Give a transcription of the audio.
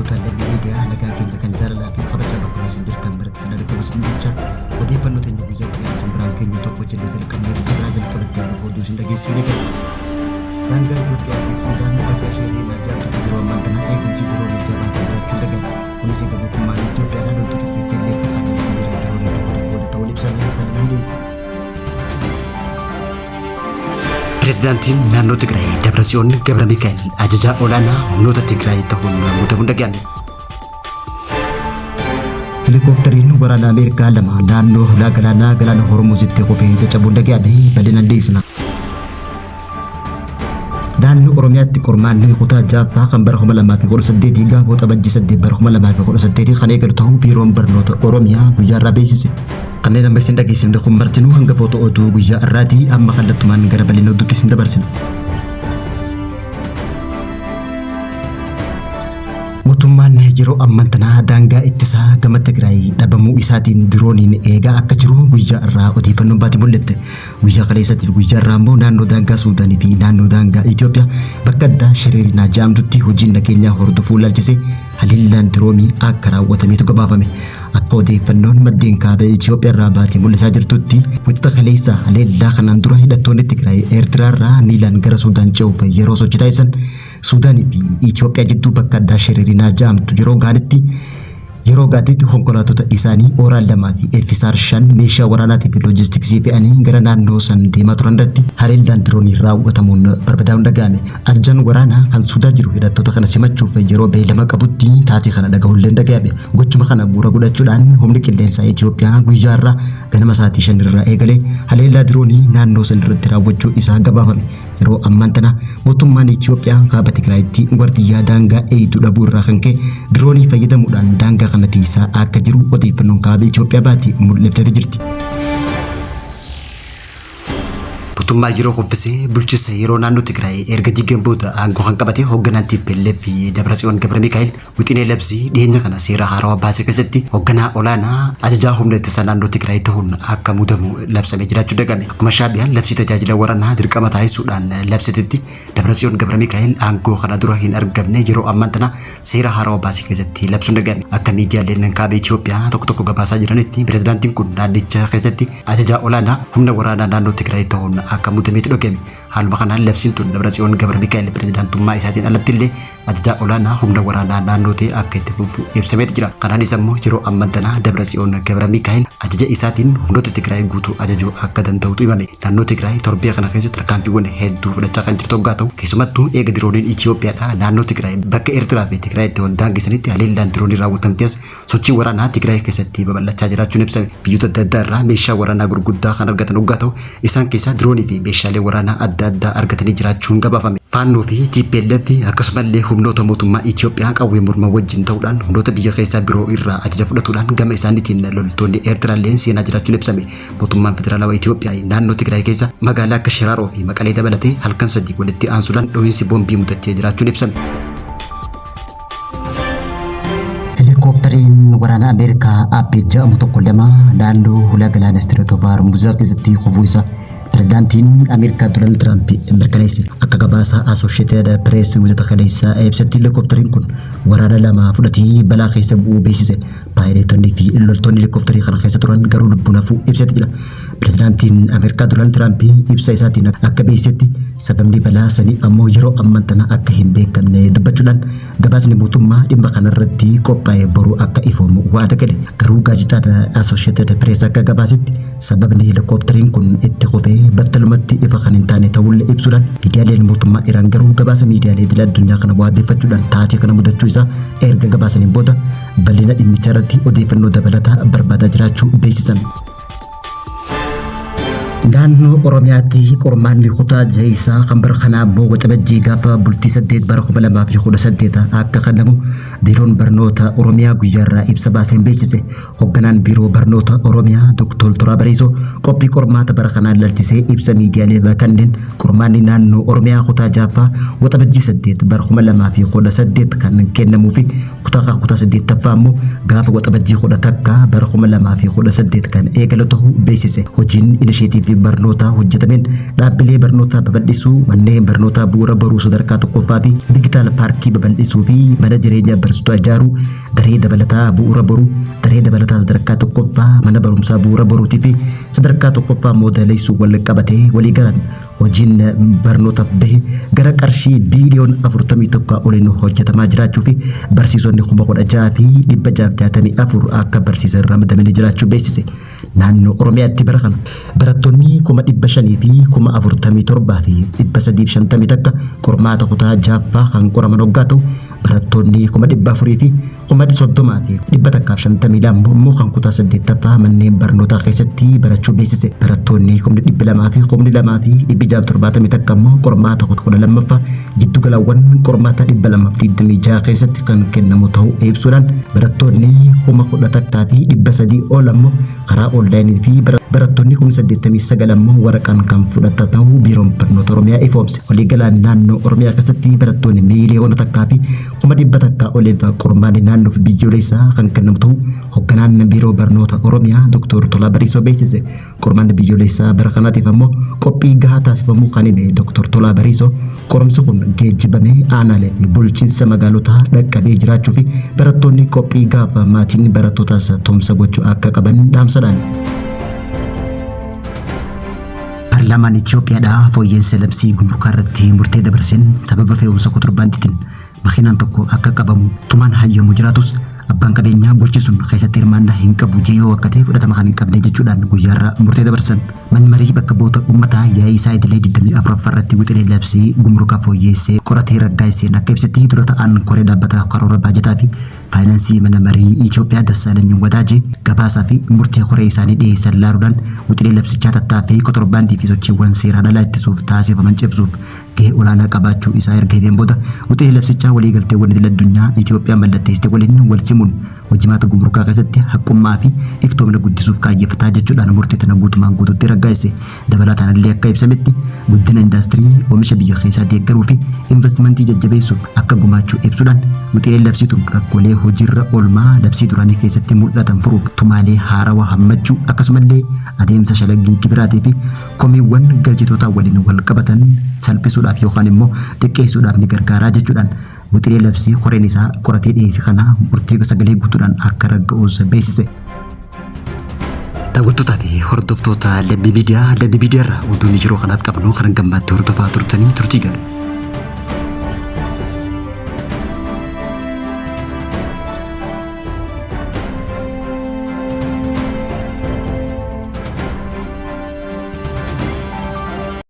Hordoftoota miidiyaa nagaa keenya kan jaalalaa fi kabaja bakka isin jirtan biratti sin argamu isin jecha odeeffannoo teenya guyyaa guyyaa isin biraan keenya tokko jennee jalqabnee jirraa jalqabattee lafa oduu isin dhageessuu ni gala. Daangaa Itoophiyaa fi Suudaan bakka isheen jaallatu yeroo ammaa kana eegumsi diroonii jabaatee jiraachuu dhaga'e. Kunis egaa mootummaan Itoophiyaadhaan loltoota TPLF fi hambalicha jiran diroonii tokko ta'uun ibsamee kan dandeessu. Pireezidaantiin naannoo Tigraay Dabratsiyoon Gabramikaa'el ajajaa olaanaa humnoota Tigraay ta'uun muudamuun dhaga'ame. Helikooftariin waraana Ameerikaa lama naannoo hulaa galaana Hormuuzitti kufee cacabuun dhaga'ame bal'inaan dhiyeessina. Naannoo Oromiyaatti qormaanni kutaa jaaffaa kan bara 2018 gaafa waxabajjii 8 bara 2018 kan eegalu ta'uu biiroon barnoota Oromiyaa guyyaa irraa beeksise. Kanneen amma isin dhageessifne kun martinuu hanga footoo oduu guyyaa irraatii amma kallattumaan gara bal'ina oduutti isin dabarsina. Mootummaan yeroo ammaa tanaa daangaa ittisaa gama Tigraay dhabamuu isaatiin dirooniin eegaa akka jiru guyyaa irraa odeeffannoon baatee mul'ifte. Guyyaa kaleessatti guyyaa irraa immoo naannoo daangaa Suudaanii fi naannoo daangaa Itoophiyaa bakka addaa Shareerinaa jedhamtutti hojiin nageenyaa hordofuu ilaalchisee haliillaan diroonii akka raawwatametu gabaafame. Akka odeeffannoon maddeen kaaba Itoophiyaa irraa baatee mul'isaa jirtutti wixata kaleessa haleellaa kanaan dura hidhattoonni Tigraay Eertiraa irraa miilaan gara Suudaan ce'uuf yeroo sochii taasisan Suudaanii fi Itoophiyaa jidduu bakka addaa Shareerinaa jedhamtu yeroo gaatiitti konkolaattota isaanii Ooraal 2 fi Effisaar 5 meeshaa waraanaatii fi loojistiksii fe'anii gara naannoo san deemaa turan irratti haleellaan diroonii raawwatamuun barbadaa'uun dhaga'ame. Ajajaan waraanaa kan Suudaan jiru hidhattoota kana simachuuf yeroo beellama qabutti taatee kana dhaga'uullee dhaga'ame. Gochuma kana bu'uura godhachuudhaan humni qilleensaa Itoophiyaa guyyaa irraa ganama sa'aatii 5 irraa eegalee haleellaa diroonii naannoo san irratti raawwachuu isaa gabaafame. Yeroo ammaan tana mootummaan Itoophiyaa kaaba Tigraayitti wardiyyaa daangaa eeguu dhabuu irraa kan ka'e diroonii fayyadamuudhaan daangaa kana tiisaa akka jiru odeeffannoon kaaba Itoophiyaa baatee mul'iftee jirti. Mootummaa yeroo kuffisee bulchiinsa yeroo naannoo Tigraay erga diigeen booda aangoo kan qabate hoogganaan TPLF fi Dabratsiyoon Gabramikaa'el wixinee labsii dhiyeenya kana seera haarawaa baasee keessatti hoogganaa olaanaa ajajaa humna ittisa naannoo Tigraay ta'uun akka muudamu labsamee jiraachuu dhaga'ame. Akkuma shaabiyaan labsii tajaajila waraanaa dirqama taasisuudhaan labsitetti Dabratsiyoon Gabramikaa'el aangoo kana dura hin argamne yeroo ammaan tana seera haarawaa baasee keessatti labsuun dhaga'ame. Akka miidiyaaleen kaaba Itoophiyaa tokko baasaa jiranitti pireezidaantiin kun naannicha keessatti ajajaa olaanaa humna waraanaa naannoo Tigraay ta'uun akka muudameetu dhaga'ame. Haaluma kanaan labsiin tun Dabratsiyoon Gabramikaa'el pireezidaantummaa isaatiin alatti illee ajajaa olaanaa humna waraanaa naannoo ta'e akka itti fufu ibsameetu jira. Kanaanis ammoo yeroo ammaa tana Dabratsiyoon Gabramikaa'el ajaja isaatiin humnoota Tigraay guutuu ajajuu akka danda'utu himame. Naannoo Tigraay torbee kana keessatti tarkaanfiiwwan hedduu fudhachaa kan jirtu hoggaa ta'u keessumattuu eega dirooniin Itoophiyaadhaa naannoo Tigraay bakka Eertiraa fi Tigraayitti wal daangesanitti haleellaan diroonii raawwatamtees sochii waraanaa Tigraay keessatti babal'achaa jiraachuun ibsame. Biyyoota adda addaa irraa meeshaa waraanaa gurguddaa kan argatan hoggaa ta'u isaan keessaa diroonii fi meeshaalee waraanaa adda addaa argatanii jiraachuun gabaafame. Faannoo fi TPLF akkasumallee humnoota mootummaa Itoophiyaa qawwee mormaa wajjin ta'uudhaan humnoota biyya keessaa biroo irraa ajaja fudhatuudhaan gama isaaniitiin loltoonni Eertiraallee seenaa jiraachuun ibsame. Mootummaan federaalawaa Itoophiyaa naannoo Tigraay keessa magaalaa akka Shiraaroo fi Maqalee dabalatee halkan sadii walitti aansuudhaan dhohiinsi boombii mudatee jiraachuun ibsame. Helikooftariin waraana Ameerikaa Abbee jedhamu tokko lama naannoo hulaa galaana Strait of Hormuz keessatti kufuu isaa pireezidaantiin Ameerikaa Doonaald Tiraamp mirkaneesse. Akka gabaasa Associated Press wixata kaleessa ibsetti helikooftariin kun waraana lama fudhatee balaa keessa bu'uu beeksise. Paayileetonni fi loltoonni helikooftari kana keessa turan garuu lubbuun hafuu ibsetti jira. Pireezidaantiin Ameerikaa Doonaald Tiraamp ibsa isaatiin akka beeksisetti sababni balaa sanii ammoo yeroo ammaa tana akka hin beekamne dubbachuudhaan gabaasni mootummaa dhimma kanarratti qophaa'ee boru akka ifoomu waada gale. Garuu gaazexaan Associated Press akka gabaasetti sababni helikooftariin kun itti kufee battalumatti ifa kan hin taane ta'uullee ibsuudhaan miidiyaaleen mootummaa Iraan garuu gabaasa miidiyaalee idil addunyaa kana waabeffachuudhaan taatee kana mudachuu isaa erga gabaasaniin booda bal'ina dhimmicha irratti odeeffannoo dabalataa barbaadaa jiraachuu beeksisan. Naannoo Oromiyaatti qormaanni kutaa jahiisaa kan bara kanaa ammoo waxabajjii gaafa bultii 8 bara 2018 akka kennamu biiroon barnoota Oromiyaa guyyaa irraa ibsa baaseen beeksise. Hoogganaan biiroo barnoota Oromiyaa Dr. Turaa Bariisoo qophii qormaata bara kanaa ilaalchisee ibsa miidiyaalee kanneen qormaanni naannoo Oromiyaa kutaa jahaffaa waxabajjii 8 bara 2018 kan kennamuu fi kutaa 8ffaa ammoo gaafa waxabajjii 10 bara 2018 kan eegalu ta'uu beeksise. Hojiin inisheetiivii barnootaa hojjetameen dhaabbilee barnootaa babal'isuu, manneen barnootaa bu'uura baruu sadarkaa tokkoffaa fi digitaal paarkii babal'isuu fi mana jireenyaa barsiisotaa ijaaruu, daree dabalataa bu'uura baruu, daree dabalataa sadarkaa tokkoffaa, mana barumsaa bu'uura baruutii fi sadarkaa tokkoffaa moodeleessuu wal qabatee walii galan hojiin barnootaaf bahe gara qarshii biiliyoon 41 oliin hojjetamaa jiraachuu fi barsiisonni 1664 akka barsiisan ramadamanii jiraachuu beeksise. Naannoo Oromiyaatti bara kana barattoonni 500,000 fi 47,000 fi 350 takka qormaata kutaa jaaffaa kan qoraman hoggaa ta'u, barattoonni 400,000 fi 30,000 fi 152 immoo kan kutaa 8ffaa manneen barnootaa keessatti barachuu beeksise. Barattoonni 200,000 fi 200,000 fi 670 takka immoo qormaata 12ffaa jiddu galawwan qormaata 226 keessatti kan kennamu ta'uu ibsuudhaan barattoonni 10,000 takkaa fi 300 ol immoo karaa onlaayinii fi barattoonni 89 immoo waraqaan kan fudhatan ta'uu biiroon barnoota Oromiyaa ifoomse. Waliigalaan naannoo Oromiyaa keessatti barattoonni miiliyoona takkaa fi 100,000 takkaa oliif qormaanni naannoo fi biyyoolessaa kan kennamu ta'uu hoogganaan biiroo barnoota Oromiyaa Dr. Tolaa Bariisoo beeksise. Qormaanni biyyoolessaa bara kanaatiif immoo qophii gahaa taasifamuu kan hime Dr. Tolaa Bariisoo qorumsi kun geejjibamee aanaalee fi bulchiinsa magaalotaa dhaqqabee jiraachuu fi barattoonni qophii gaafa maatiin barattootaas tumsa gochuu akka qaban dhaamsadhaan. Paarlaamaan Itoophiyaadhaa fooyyeensa labsii gumrukaa irratti murtee dabarseen sababa fe'umsa kontirbaandiitiin makiinaan tokko akka qabamu tumaan hayyamu jiraatus abbaan qabeenyaa bulchisuun keessatti hirmaannaa hin qabu jiyyoo akka ta'e fudhatama kan hin qabne jechuudhaan guyyaarraa murtee dabarsan. Manmarii bakka bu'oota uummataa yaa'ii isaa idilee 24 irratti wixinee labsii gumrukaa fooyyeessee qoratee raggaasiseen akka ibsetti dura ta'an koree dhaabbata karoora baajataa fi faayinaansii mana marii Itoophiyaa Dassaalany Wadaajee gabaasaa fi murtee koree isaanii dhiyeessan laaluudhaan wixinee labsichaa tattaaffii kontirbaandii fi sochiiwwan seeraan alaa ittisuuf taasifaman cimsuuf gahee olaanaa qabaachuu isaa erga himeen booda wixinee labsichaa waliigalteewwan idil addunyaa Itoophiyaa mallatteessite waliin wal simuun hojimaata gumrukaa keessatti haqqummaa fi iftoomina guddisuuf kaayyeeffataa jechuudhaan murtee tana guutumaan guutuutti raggaasise. Dabalataan illee akka ibsametti guddina indaastirii oomisha biyya keessaa deeggaruu fi investimentii jajjabeessuuf akka gumaachuu ibsuudhaan wixineen labsiituun rakkoolee hojiirra oolmaa labsii duraanii keessatti mul'atan furuuf tumaalee haarawaa hammachuu akkasumallee adeemsa shalaggii gibiraatii fi komiiwwan galchitootaa waliin wal qabatan salphisuudhaaf yookaan immoo xiqqeessuudhaaf ni gargaaraa jechuudhaan wixinee labsii koreen isaa qoratee dhiyeesse kana murtee sagalee guutuudhaan akka ragga'uus beeksise. Daawwattootaa fi hordoftoota Lammii Miidiyaa irraa oduun yeroo kanaaf qabnu kan gammaddee hordofaa turtanii turtii gaarii.